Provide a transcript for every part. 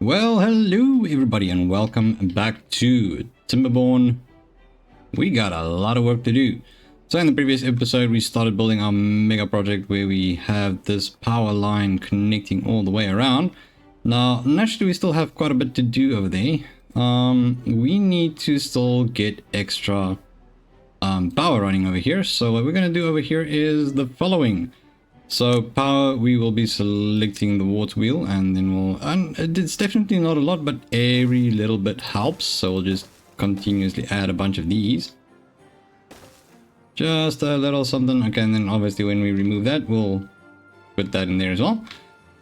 Well, hello everybody and welcome back to Timberborn. We got a lot of work to do. So in the previous episode we started building our mega project where we have this power line connecting all the way around. Now naturally we still have quite a bit to do over there. We need to still get extra power running over here. So what we're going to do over here is the following. So power, we will be selecting the water wheel, and then and it's definitely not a lot, but every little bit helps. So we'll just continuously add a bunch of these. Just a little something. Okay, and then obviously when we remove that, we'll put that in there as well.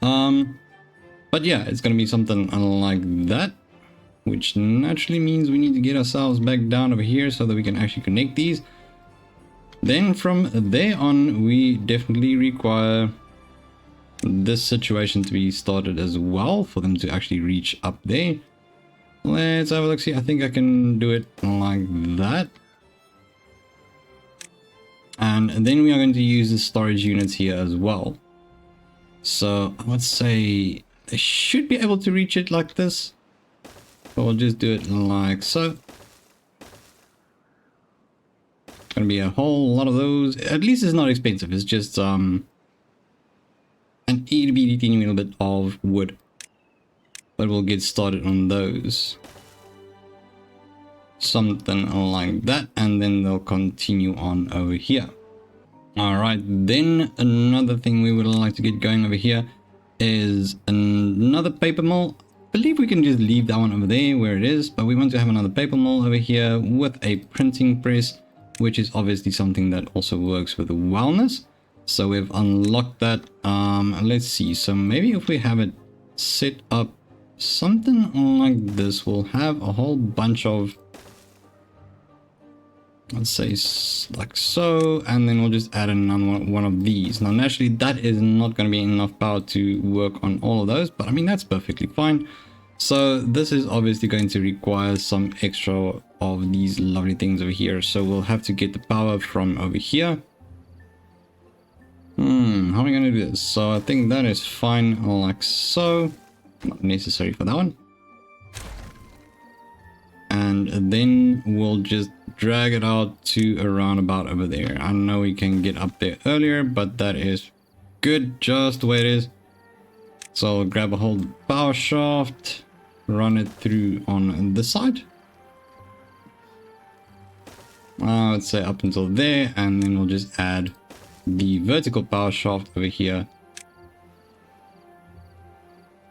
But yeah, it's going to be something like that, which naturally means we need to get ourselves back down over here so that we can actually connect these. Then from there on, we definitely require this situation to be started as well for them to actually reach up there. Let's have a look. See, I think I can do it like that. And then we are going to use the storage units here as well. So I would say they should be able to reach it like this. But we'll just do it like so. Gonna be a whole lot of those. At least it's not expensive. It's just an itty bitty teeny little bit of wood, but we'll get started on those. Something like that, and then they'll continue on over here. All right, then another thing we would like to get going over here is another paper mill. I believe we can just leave that one over there where it is, but we want to have another paper mill over here with a printing press, which is obviously something that also works with wellness. So we've unlocked that. Let's see. So maybe if we have it set up something like this, we'll have a whole bunch of, let's say like so, and then we'll just add another one of these. Now naturally that is not going to be enough power to work on all of those, but I mean that's perfectly fine. So this is obviously going to require some extra of these lovely things over here. So we'll have to get the power from over here. How are we going to do this? So I think that is fine like so. Not necessary for that one. And then we'll just drag it out to around about over there. I know we can get up there earlier, but that is good just the way it is. So I'll grab a whole power shaft, run it through on this side. Let's say up until there, and then we'll just add the vertical power shaft over here.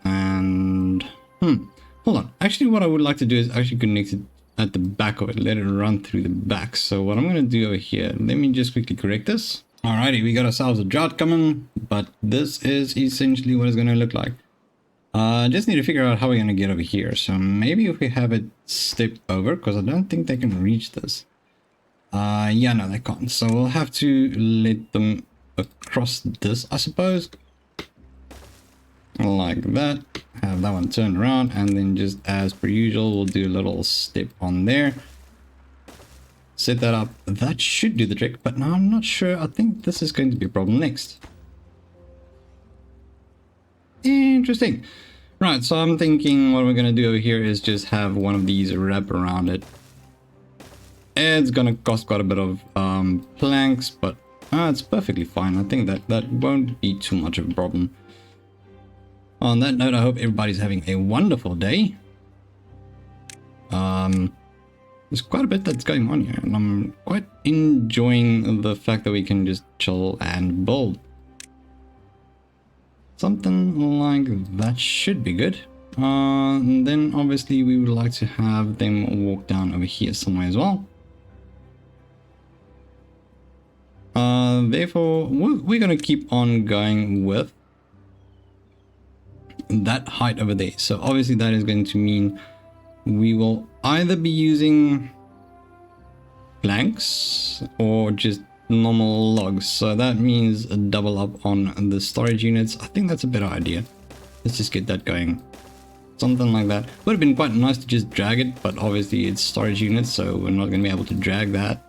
And hold on. Actually, what I would like to do is actually connect it at the back of it. Let it run through the back. So what I'm going to do over here, let me just quickly correct this. Alrighty, we got ourselves a drought coming, but this is essentially what it's going to look like. Just need to figure out how we're going to get over here. So maybe if we have it step over, because I don't think they can reach this. Yeah, no, they can't. So we'll have to let them across this, I suppose. Like that. Have that one turn around, and then just as per usual, we'll do a little step on there. Set that up. That should do the trick, but now I'm not sure. I think this is going to be a problem next. Interesting. Right, so I'm thinking what we're going to do over here is just have one of these wrap around it. It's going to cost quite a bit of planks, but it's perfectly fine. I think that won't be too much of a problem. On that note, I hope everybody's having a wonderful day. There's quite a bit that's going on here, and I'm quite enjoying the fact that we can just chill and build. Something like that should be good. And then obviously we would like to have them walk down over here somewhere as well. Therefore, we're going to keep on going with that height over there. So obviously that is going to mean we will either be using planks or just normal logs. So that means a double up on the storage units. I think that's a better idea. Let's just get that going. Something like that. Would have been quite nice to just drag it, but obviously it's storage units, so we're not going to be able to drag that.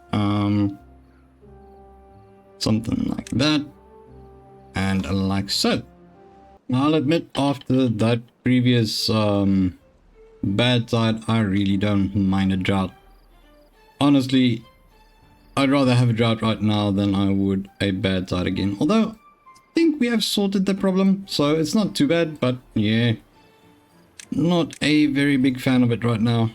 Something like that. And like so. I'll admit after that previous bad side, I really don't mind a drought. Honestly, I'd rather have a drought right now than I would a bad side again. Although, I think we have sorted the problem, so it's not too bad, but yeah. Not a very big fan of it right now.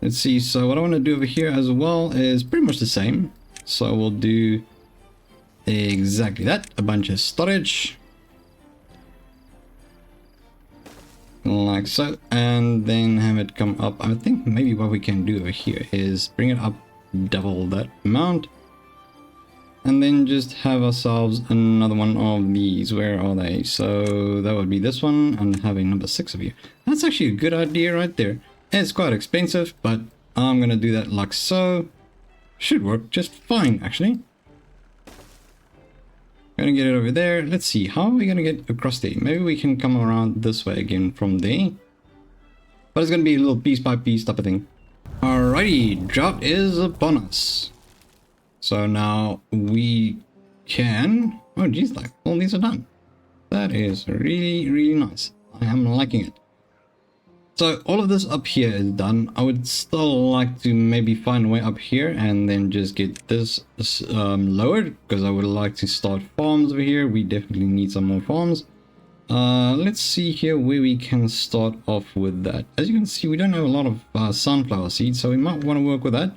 Let's see, so what I want to do over here as well is pretty much the same. So we'll do exactly that, a bunch of storage. Like so, and then have it come up. I think maybe what we can do over here is bring it up double that amount. And then just have ourselves another one of these. Where are they? So that would be this one, and have a number 6 of you. That's actually a good idea right there. It's quite expensive, but I'm gonna do that like so. Should work just fine, actually. Gonna get it over there. Let's see, how are we gonna get across there? Maybe we can come around this way again from there. But it's gonna be a little piece by piece type of thing. Alrighty, drought is upon us. So now we can... Oh geez, like all these are done. That is really nice. I am liking it. So all of this up here is done. I would still like to maybe find a way up here and then just get this lowered, because I would like to start farms over here. We definitely need some more farms. Let's see here where we can start off with that. As you can see, we don't have a lot of sunflower seeds, so we might want to work with that.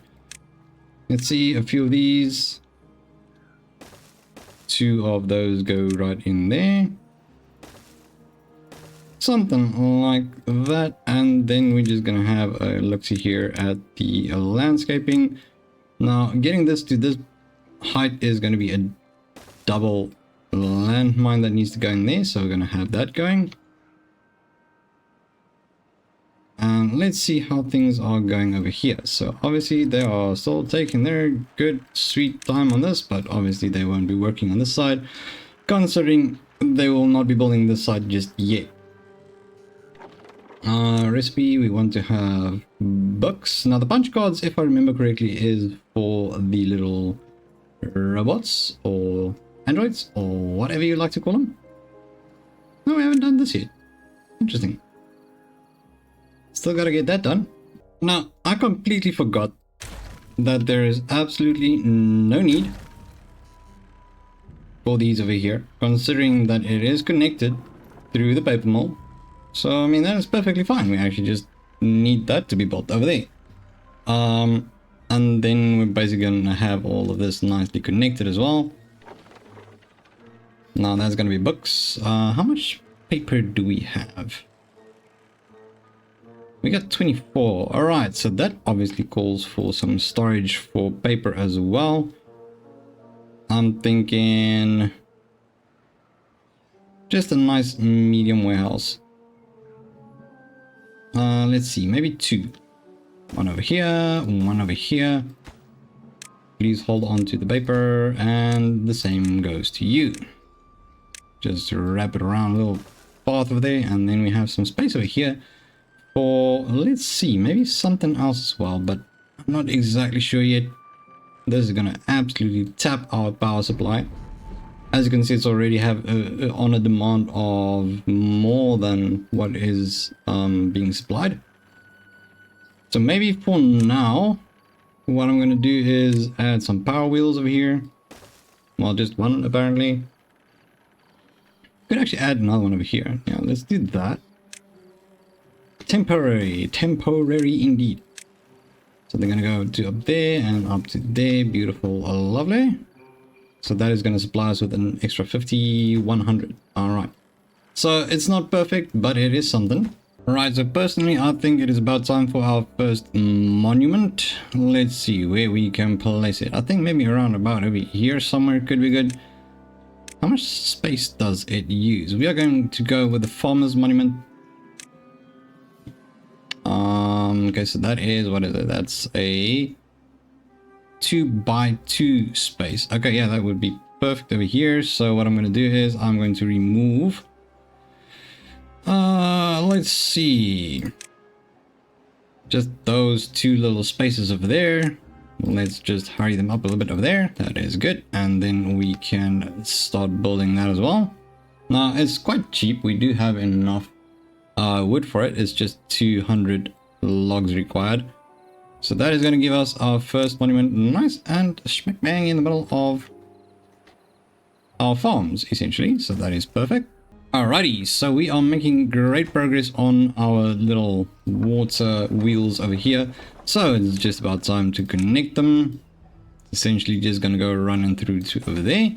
Let's see, a few of these. 2 of those go right in there. Something like that, and then we're just gonna have a look-see here at the landscaping. Now, getting this to this height is going to be a double landmine that needs to go in there, so we're gonna have that going. And let's see how things are going over here. So obviously they are still taking their good sweet time on this, but obviously they won't be working on this side, considering they will not be building this side just yet. Recipe, we want to have books. Now the punch cards, if I remember correctly, is for the little robots or androids or whatever you like to call them. No, we haven't done this yet. Interesting. Still gotta get that done. Now, I completely forgot that there is absolutely no need for these over here, considering that it is connected through the paper mill. So, I mean, that is perfectly fine. We actually just need that to be built over there. And then we're basically gonna have all of this nicely connected as well. Now, that's gonna be books. How much paper do we have? We got 24. Alright, so that obviously calls for some storage for paper as well. I'm thinking just a nice medium warehouse. Let's see, maybe 2. One over here, one over here. Please hold on to the paper, and the same goes to you. Just wrap it around a little path over there, and then we have some space over here for, let's see, maybe something else as well, but I'm not exactly sure yet. This is gonna absolutely tap our power supply. As you can see, it's already have on a demand of more than what is being supplied. So maybe for now, what I'm gonna do is add some power wheels over here. Well, just one apparently. Could actually add another one over here. Yeah, let's do that. Temporary indeed. So they're gonna go to up there and up to there. Beautiful, lovely. So that is going to supply us with an extra 5100. Alright. So it's not perfect, but it is something. Alright, so personally I think it is about time for our first monument. Let's see where we can place it. I think maybe around about over here somewhere could be good. How much space does it use? We are going to go with the farmer's monument. Okay, so that is, what is it? That's a 2x2 space. Okay, yeah, that would be perfect over here. So what I'm going to do is I'm going to remove let's see, just those 2 little spaces over there. Let's just hurry them up a little bit over there. That is good. And then we can start building that as well. Now it's quite cheap. We do have enough wood for it. It's just 200 logs required. So that is going to give us our first monument nice and smack bang in the middle of our farms, essentially. So that is perfect. Alrighty, so we are making great progress on our little water wheels over here. So it's just about time to connect them. Essentially just going to go running through to over there.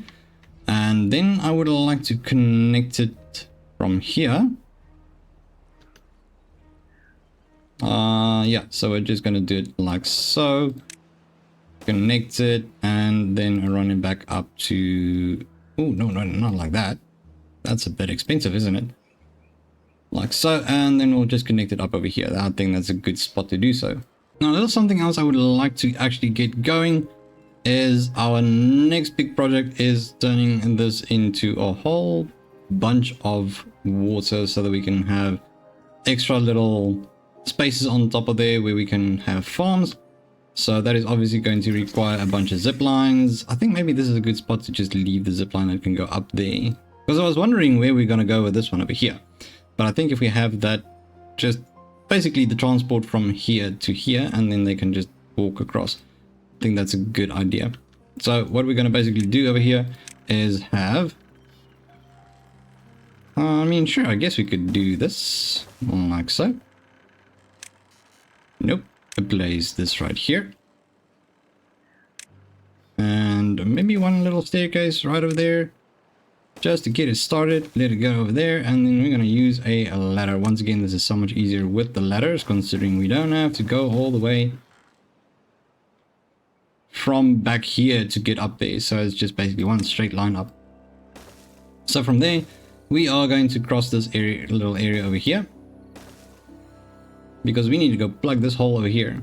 And then I would like to connect it from here. Yeah, so we're just going to do it like so. Connect it and then run it back up to... Oh, no, not like that. That's a bit expensive, isn't it? Like so, and then we'll just connect it up over here. I think that's a good spot to do so. Now, a little something else I would like to actually get going is our next big project is turning this into a whole bunch of water so that we can have extra little spaces on top of there where we can have farms. So that is obviously going to require a bunch of zip lines. I think maybe this is a good spot to just leave the zip line that can go up there. Because I was wondering where we're going to go with this one over here. But I think if we have that, just basically the transport from here to here, and then they can just walk across. I think that's a good idea. So what we're going to basically do over here is have... I mean, sure, I guess we could do this like so. Nope. Place this right here. And maybe one little staircase right over there. Just to get it started, let it go over there, and then we're going to use a ladder. Once again, this is so much easier with the ladders, considering we don't have to go all the way from back here to get up there. So it's just basically one straight line up. So from there, we are going to cross this area, little area over here, because we need to go plug this hole over here,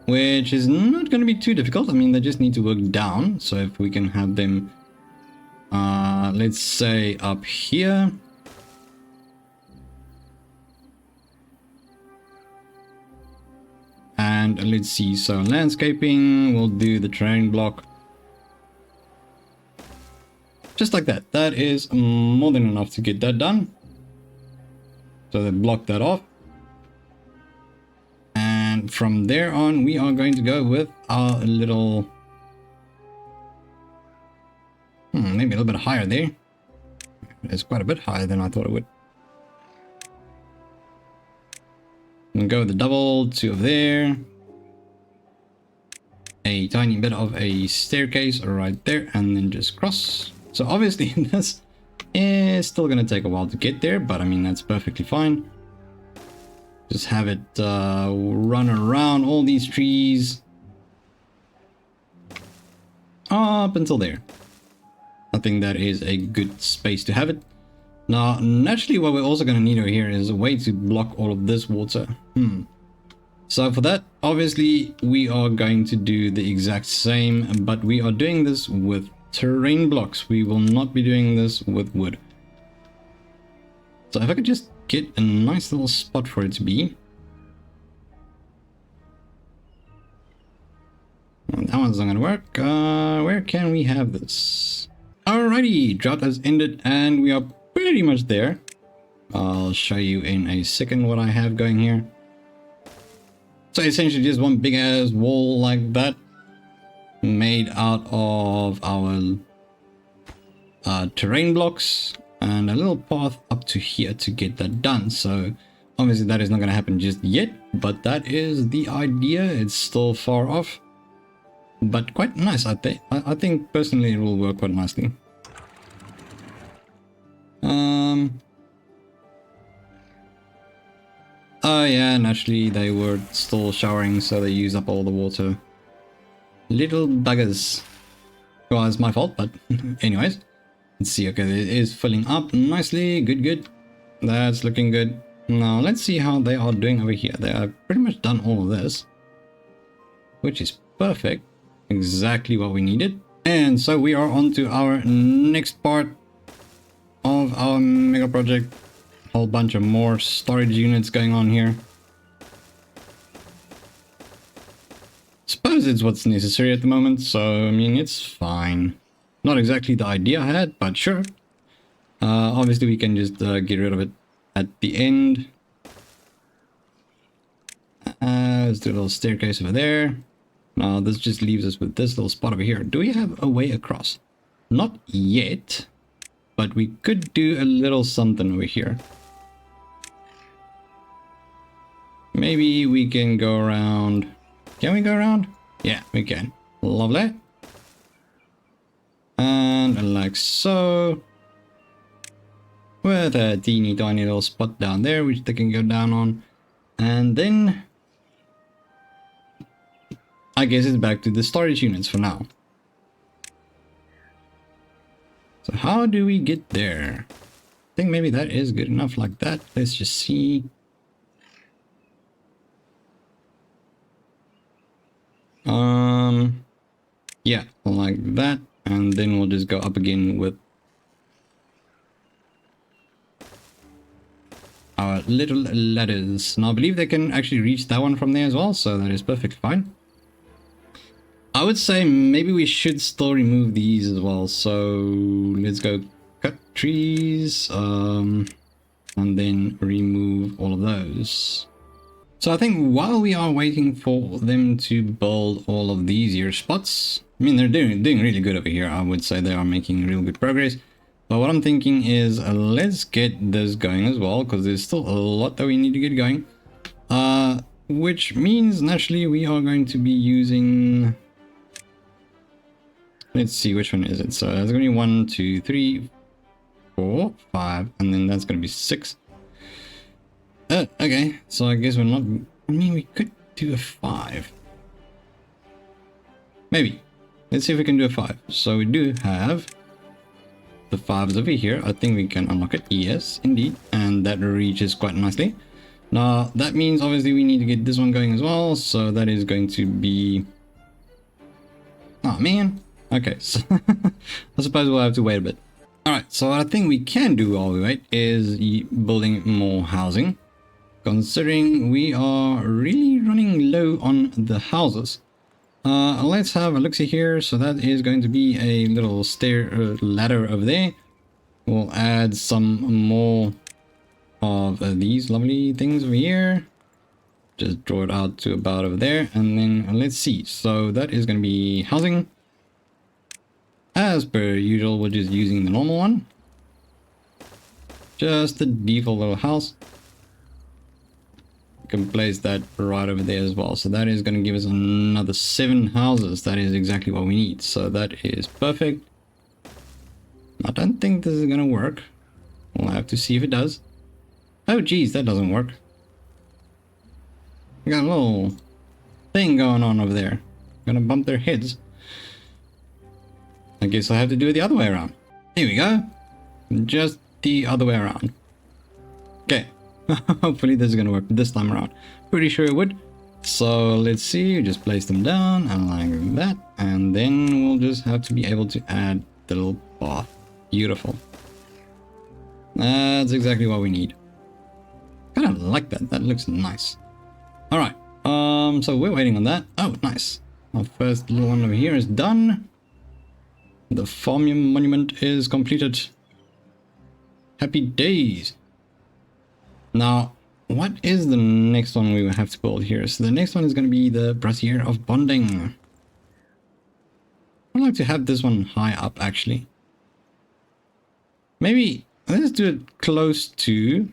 which is not going to be too difficult. I mean, they just need to work down. So if we can have them... let's say up here. And let's see, so landscaping, we'll do the terrain block. Just like that. That is more than enough to get that done. So they block that off. And from there on, we are going to go with our little... maybe a little bit higher there. It's quite a bit higher than I thought it would. And go with the double, two over there. A tiny bit of a staircase right there, and then just cross. So obviously this is still going to take a while to get there, but I mean, that's perfectly fine. Just have it run around all these trees up until there. I think that is a good space to have it. Now, naturally, what we're also going to need over here is a way to block all of this water. So for that, obviously, we are going to do the exact same, but we are doing this with terrain blocks. We will not be doing this with wood. So if I could just get a nice little spot for it to be. Well, that one's not going to work. Where can we have this? Alrighty, drought has ended and we are pretty much there. I'll show you in a second what I have going here. So essentially just one big ass wall like that, made out of our terrain blocks, and a little path up to here to get that done. So obviously that is not going to happen just yet, but that is the idea. It's still far off, but quite nice. I think personally it will work quite nicely. Oh yeah, naturally they were still showering, so they used up all the water. Little buggers. Well, it's my fault, but anyways. Let's see, okay, it is filling up nicely. Good. That's looking good. Now, let's see how they are doing over here. They have pretty much done all of this, which is perfect. Exactly what we needed. And so we are on to our next part of our mega project. Whole bunch of more storage units going on here. Suppose it's what's necessary at the moment, so I mean it's fine. Not exactly the idea I had, but sure. Obviously we can just get rid of it at the end. Let's do a little staircase over there. Now this just leaves us with this little spot over here. Do we have a way across? Not yet, but we could do a little something over here. Maybe we can go around. Can we go around? Yeah, we can. Lovely. And like so. With a teeny tiny little spot down there, which they can go down on. And then I guess it's back to the storage units for now. So how do we get there? I think maybe that is good enough like that. Let's just see. Yeah, like that. And then we'll just go up again with our little ladders. Now I believe they can actually reach that one from there as well, so that is perfectly fine. I would say maybe we should still remove these as well. So let's go cut trees, and then remove all of those. So I think while we are waiting for them to build all of these here spots, I mean, they're doing really good over here. I would say they are making real good progress. But what I'm thinking is let's get this going as well, because there's still a lot that we need to get going. Which means naturally we are going to be using... Let's see, which one is it? So there's going to be 1, 2, 3, 4, 5, and then that's going to be 6. Okay, so I guess we're not... I mean, we could do a 5. Maybe. Let's see if we can do a 5. So we do have the 5s over here. I think we can unlock it. Yes, indeed. And that reaches quite nicely. Now, that means obviously we need to get this one going as well. So that is going to be... Oh, man. Okay, so I suppose we'll have to wait a bit. Alright, so what I think we can do while we wait is building more housing. Considering we are really running low on the houses. Let's have a look-see here. So that is going to be a little ladder over there. We'll add some more of these lovely things over here. Just draw it out to about over there. And then let's see. So that is going to be housing. As per usual, we're just using the normal one. Just the default little house. We can place that right over there as well. So that is going to give us another 7 houses. That is exactly what we need. So that is perfect. I don't think this is going to work. We'll have to see if it does. Oh geez, that doesn't work. We got a little thing going on over there. Gonna bump their heads. I guess I have to do it the other way around. Here we go. Just the other way around. Okay. Hopefully this is going to work this time around. Pretty sure it would. So let's see. Just place them down and like that. And then we'll just have to be able to add the little path. Beautiful. That's exactly what we need. Kind of like that. That looks nice. Alright. So we're waiting on that. Oh, nice. Our first little one over here is done. The farm monument is completed. Happy days. Now, what is the next one we will have to build here? So the next one is going to be the brazier of bonding. I'd like to have this one high up, actually. Maybe let's do it close to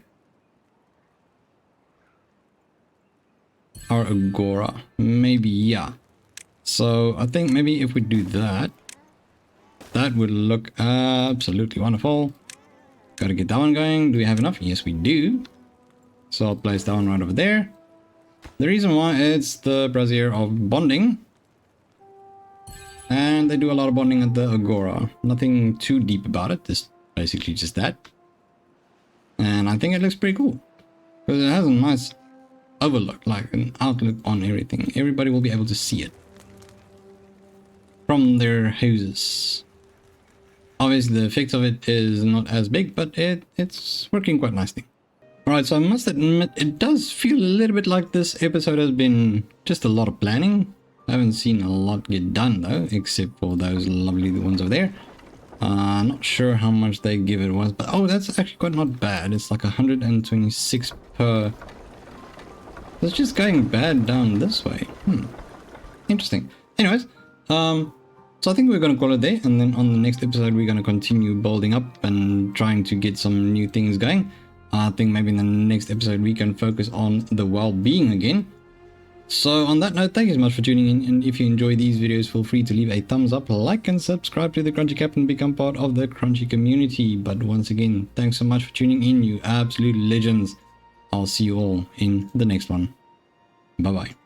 our agora. Maybe, yeah. So I think maybe if we do that, that would look absolutely wonderful. Gotta get that one going. Do we have enough? Yes, we do. So I'll place that one right over there. The reason why it's the brazier of bonding. And they do a lot of bonding at the agora. Nothing too deep about it. Just basically just that. And I think it looks pretty cool. Because it has a nice overlook, like an outlook on everything. Everybody will be able to see it from their houses. Obviously the effect of it is not as big, but it's working quite nicely. Alright, so I must admit it does feel a little bit like this episode has been just a lot of planning. I haven't seen a lot get done though, except for those lovely ones over there. Not sure how much they give it was, but oh, that's actually quite not bad. It's like 126 per. It's just going bad down this way. Interesting. Anyways, so I think we're going to call it there, and then on the next episode we're going to continue building up and trying to get some new things going. I think maybe in the next episode we can focus on the well-being again. So on that note, thank you so much for tuning in, and if you enjoy these videos, feel free to leave a thumbs up, like and subscribe to the Crunchy Cap and become part of the Crunchy community. But once again, thanks so much for tuning in, you absolute legends. I'll see you all in the next one. Bye bye.